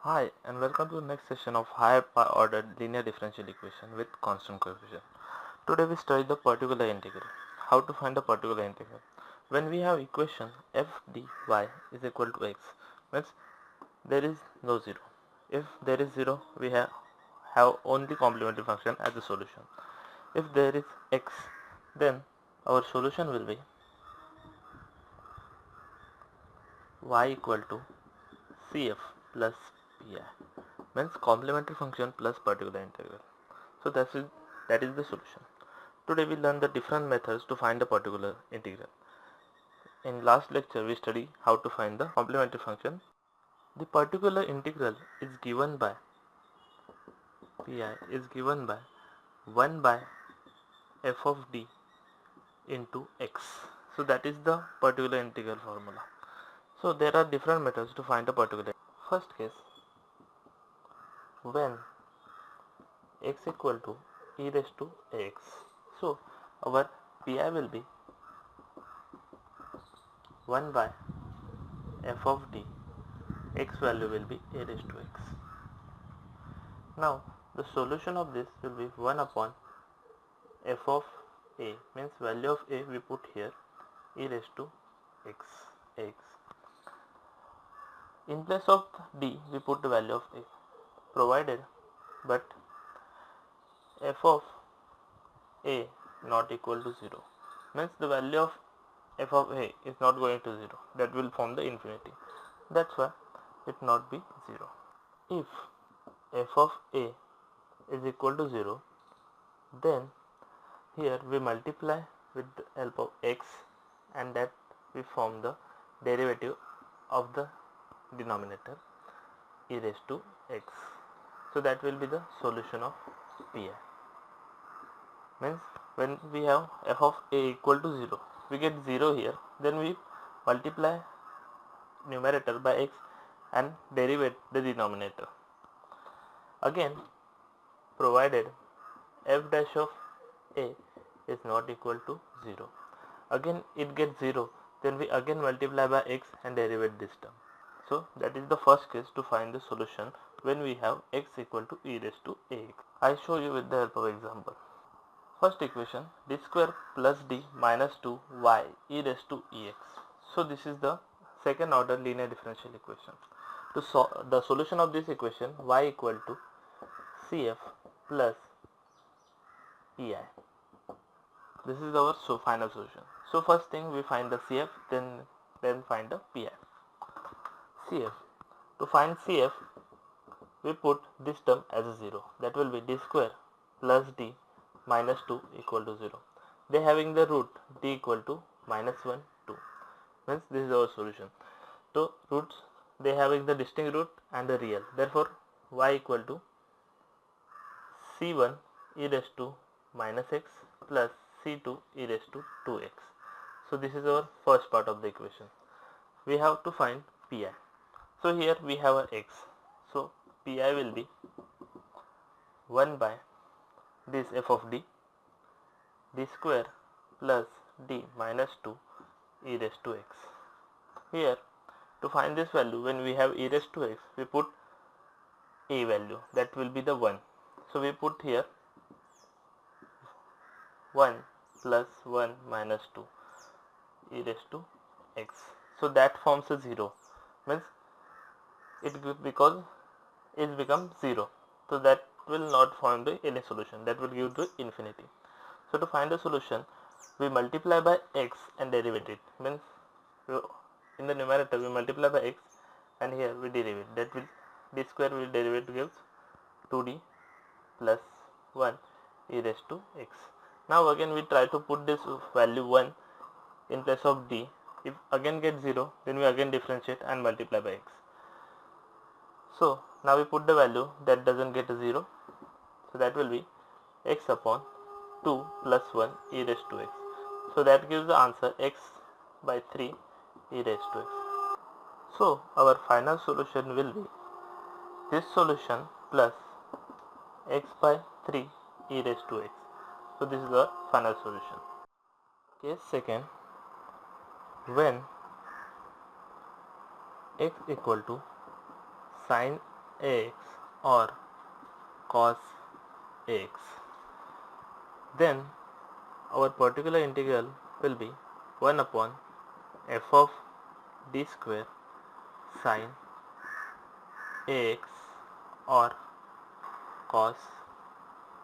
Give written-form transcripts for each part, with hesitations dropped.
Hi, and welcome to the next session of higher ordered linear differential equation with constant coefficient. Today we study the particular integral. How to find the particular integral? When we have equation f dy is equal to x, means there is no zero. If there is zero, we have only complementary function as a solution. If there is x, then our solution will be y equal to cf plus pi, means complementary function plus particular integral. So that is the solution. Today we learn the different methods to find the particular integral. In last lecture we study how to find the complementary function. The particular integral is given by pi is given by 1 by f of d into x. So that is the particular integral formula. So there are different methods to find the particular. First case, when x equal to e raised to ax. So our pi will be 1 by f of d, x value will be a raised to x. Now the solution of this will be 1 upon f of a, means value of a we put here e raised to x. In place of d we put the value of a, provided but f of a not equal to 0, means the value of f of a is not going to 0, that will form the infinity. That's why it not be 0. If f of a is equal to 0, then here we multiply with the help of x, and that we form the derivative of the denominator e raised to x. So that will be the solution of pi. Means when we have f of a equal to 0, we get 0 here, then we multiply numerator by x and derivate the denominator. Again, provided f dash of a is not equal to 0, again it gets 0, then we again multiply by x and derivate this term. So that is the first case to find the solution when we have x equal to e raised to ax. I show you with the help of example. First equation, d square plus d minus 2y e raised to ex. So this is the second order linear differential equation. To solve the solution of this equation, y equal to cf plus pi. This is our final solution. So first thing we find the cf, then find the pi. Cf. To find cf, we put this term as a 0. That will be d square plus d minus 2 equal to 0. They having the root d equal to minus 1, 2. Means this is our solution. So roots, they having the distinct root and the real. Therefore y equal to c1 e raised to minus x plus c2 e raised to 2x. So this is our first part of the equation. We have to find pi. So here we have a x. So pi will be 1 by this f of d square plus d minus 2 e raised to x. Here to find this value, when we have e raised to x, we put a value, that will be the 1. So we put here 1 plus 1 minus 2 e raised to x. So that forms a 0, means because it becomes 0. So that will not form the any solution, that will give to infinity. So to find the solution, we multiply by x and derivate it. Means in the numerator we multiply by x and here we derive. That will d square will derivate gives 2d plus 1 e raised to x. Now again we try to put this value 1 in place of d. If again get 0, then we again differentiate and multiply by x. So now we put the value that doesn't get a 0. So that will be x upon 2 plus 1 e raised to x. So that gives the answer x by 3 e raised to x. So our final solution will be this solution plus x by 3 e raised to x. So this is our final solution. Case second, when x equal to sine ax or cos ax. Then our particular integral will be 1 upon f of d square sin ax or cos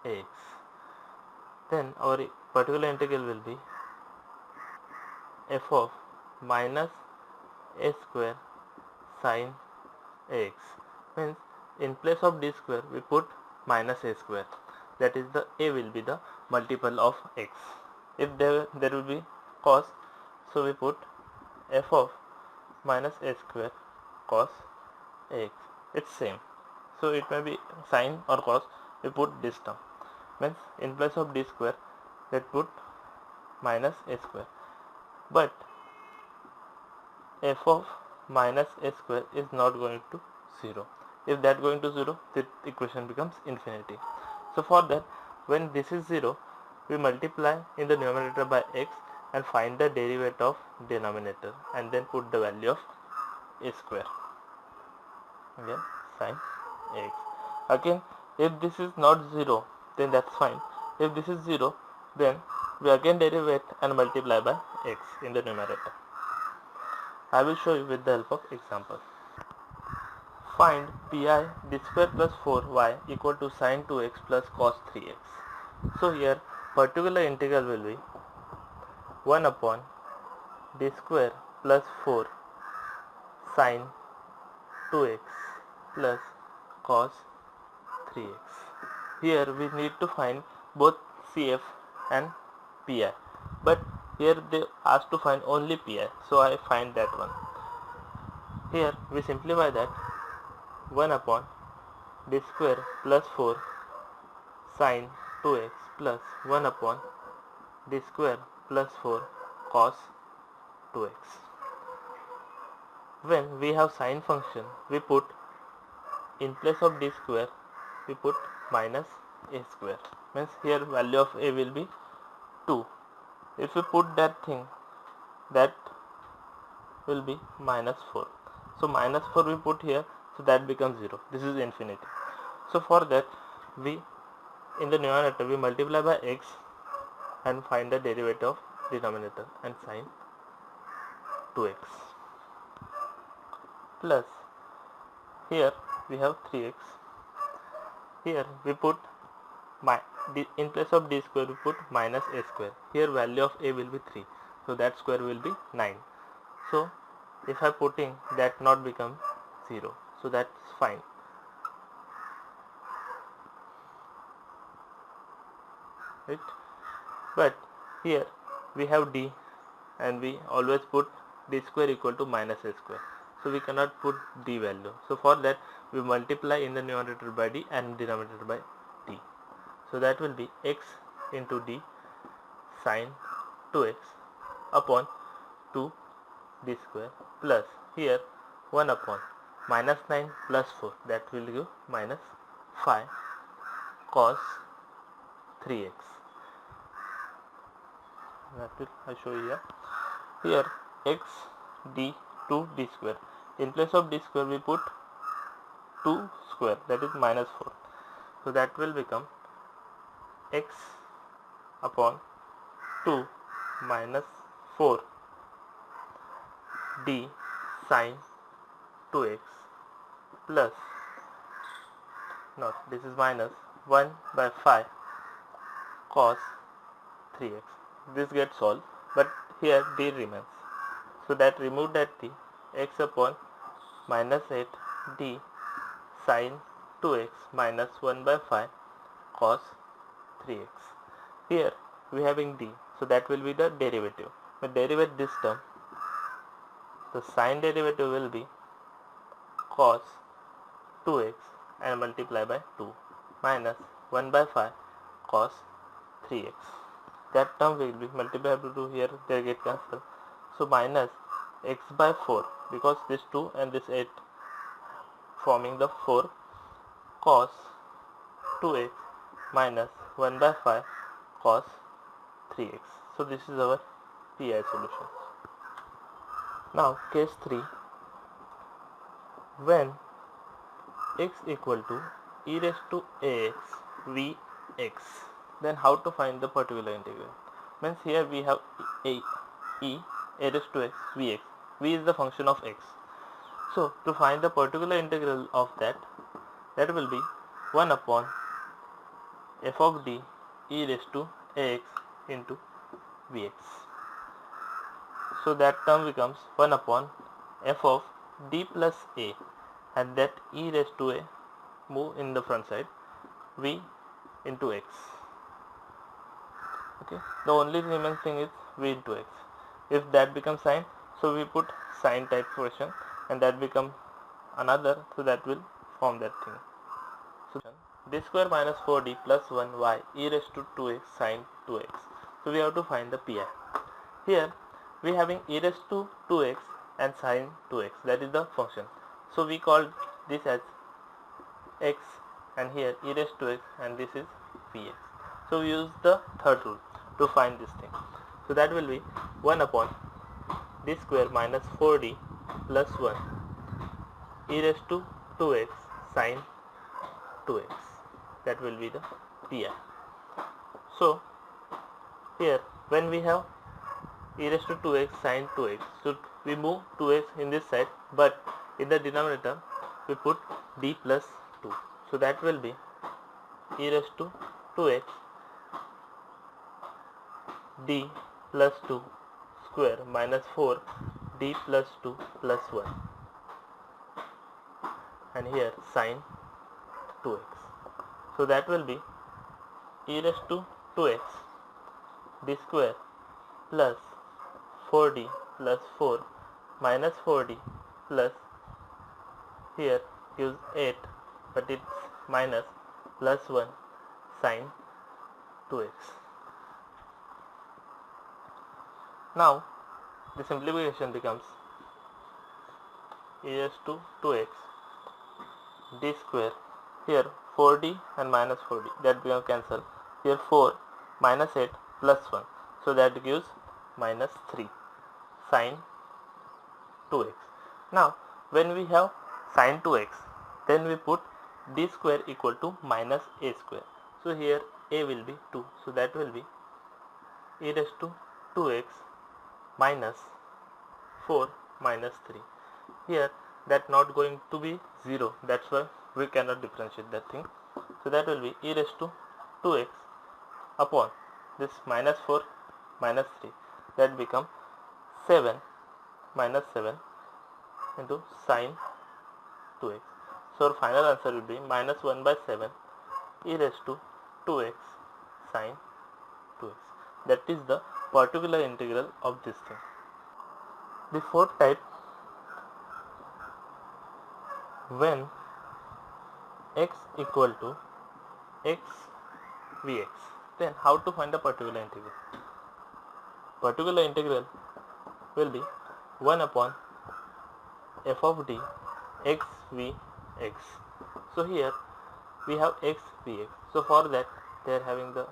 ax. Then our particular integral will be f of minus a square sin ax. Means in place of d square we put minus a square, that is the a will be the multiple of x. If there will be cos, so we put f of minus a square cos ax. It's same, so it may be sin or cos, we put this term. Means in place of d square let put minus a square, but f of minus a square is not going to 0. If that going to 0, the equation becomes infinity. So for that, when this is 0, we multiply in the numerator by x and find the derivative of denominator and then put the value of a square. Again sin x. Again, if this is not 0, then that's fine. If this is 0, then we again derive and multiply by x in the numerator. I will show you with the help of example. Find pi d square plus 4y equal to sin 2x plus cos 3x. So here particular integral will be 1 upon d square plus 4 sin 2x plus cos 3x. Here we need to find both CF and pi, but here they ask to find only pi, so I find that one. Here we simplify that 1 upon d square plus 4 sin 2x plus 1 upon d square plus 4 cos 2x. When we have sine function, we put in place of d square we put minus a square. Means here value of a will be 2. If we put that thing, that will be minus 4. So minus 4 we put here, so that becomes 0. This is infinity. So for that, we in the numerator we multiply by x and find the derivative of denominator and sin 2x plus here we have 3x. Here we put in place of d square we put minus a square. Here value of a will be 3, so that square will be 9. So if I putting that not become 0, so that's fine. Right? But here we have d and we always put d square equal to minus a square, so we cannot put d value. So for that we multiply in the numerator by d and denominator by d. So that will be x into d sin 2x upon 2 d square plus here 1 upon minus 9 plus 4, that will give minus 5 cos 3x. That will I show you here. Here x d 2 d square. In place of d square we put 2 square, that is minus 4. So that will become x upon 2 minus 4 d sin 2x plus, not this is minus 1 by 5 cos 3x. This gets solved, but here d remains, so that remove that d, x upon minus 8 d sin 2x minus 1 by 5 cos 3x. Here we having d, so that will be the derivative. We derivate this term, the sine derivative will be cos 2x and multiply by 2 minus 1 by 5 cos 3x. That term will be multiplied by 2, here they get cancelled. So minus x by 4, because this 2 and this 8 forming the 4 cos 2x minus 1 by 5 cos 3x. So this is our PI solution. Now case 3, when x equal to e raised to ax vx. Then how to find the particular integral? Means here we have a raised to x vx. V is the function of x. So to find the particular integral of that will be 1 upon f of d e raised to ax into vx. So that term becomes 1 upon f of d plus a, and that e raised to a move in the front side, v into x. Okay, the only remaining thing is v into x. If that becomes sine, so we put sine type question, and that become another, so that will form that thing. So d square minus 4d plus 1y e raised to 2x sine 2x. So we have to find the pi. Here we having e raised to 2x and sine 2x, that is the function. So we call this as x, and here e raised to x, and this is px. So we use the third rule to find this thing. So that will be 1 upon d square minus 4d plus 1 e raised to 2x sine 2x. That will be the pi. So here when we have e raised to 2x sine 2x, so we move 2x in this side, but in the denominator we put d plus 2. So that will be e raised to 2x d plus 2 square minus 4 d plus 2 plus 1, and here sine 2x. So that will be e raised to 2x d square plus 4d plus 4 minus 4d plus, here use 8 but it's minus, plus 1 sine 2x. Now the simplification becomes e raised to 2x d square, here 4d and minus 4d, that become cancel, here 4 minus 8 plus 1, so that gives minus 3 sine 2x. Now when we have sine 2x, then we put d square equal to minus a square. So here a will be 2, so that will be e raised to 2x minus 4 minus 3. Here that not going to be 0, that's why we cannot differentiate that thing. So that will be e raised to 2x upon this minus 4 minus 3, that become 7 minus 7 into sine 2x. So our final answer will be minus 1 by 7 e raised to 2x sine 2x. That is the particular integral of this thing. The fourth type, when x equal to x vx, then how to find the particular integral? Particular integral will be 1 upon f of d x vx. So here we have x vx. So for that they are having the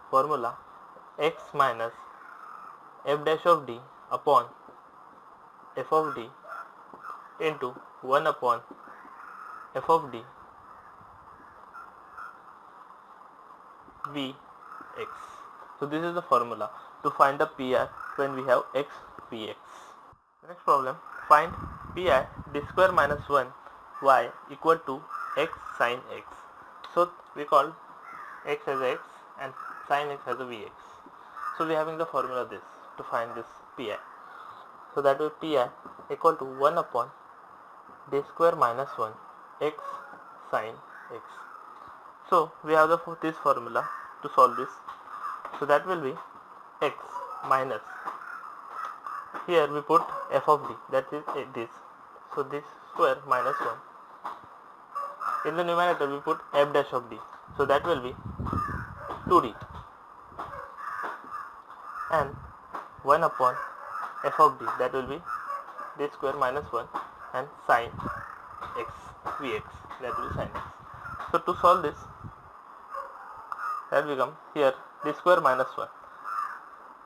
formula x minus f dash of d upon f of d into 1 upon f of d vx. So this is the formula to find the pi when we have x vx. Next problem, find pi d square minus 1 y equal to x sin x. So we call x as x and sin x as a vx. So we are having the formula this to find this pi. So that will pi equal to 1 upon d square minus 1 x sin x. So we have this formula to solve this. So that will be x minus, here we put f of d, that is this. So this square minus 1. In the numerator we put f dash of d. So that will be 2d, and 1 upon f of d, that will be d square minus 1, and sin x vx, that will be sin x. So to solve this, that become here d square minus 1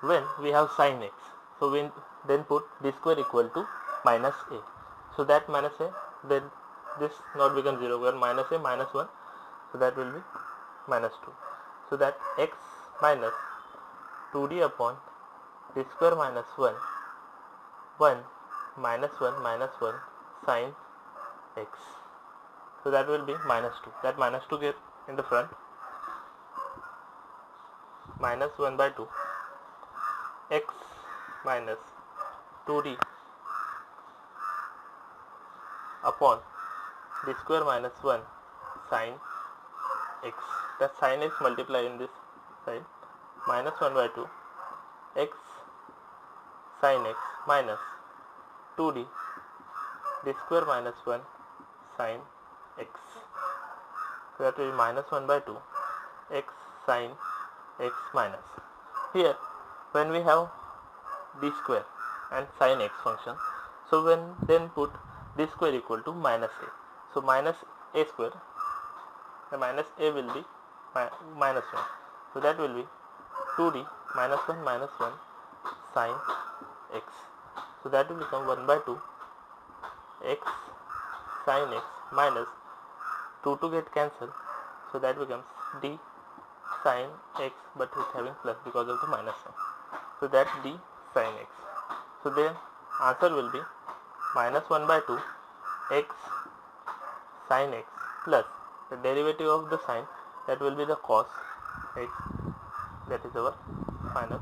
when we have sin x. So we then put d square equal to minus a. So that minus a, then this not become 0 where minus a minus 1, so that will be minus 2. So that x minus 2d upon d square minus 1 minus 1 sine x. So that will be minus 2. That minus 2 get in the front, minus 1 by 2 x minus 2d upon d square minus 1 sine x. That sine x multiply in this side, minus 1 by 2 x sine x minus 2d d square minus 1 sine x. So that will be minus 1 by 2 x sine x minus. Here when we have d square and sine x function, so when then put d square equal to minus a, so minus a square, the minus a will be minus 1, so that will be 2d minus 1 sine x. So that will become 1 by 2 x sine x minus 2 to get cancelled, so that becomes d sine x, but with having plus because of the minus sign. So that d sine x. So the answer will be minus 1 by 2 x sine x plus the derivative of the sine, that will be the cos x. That is our final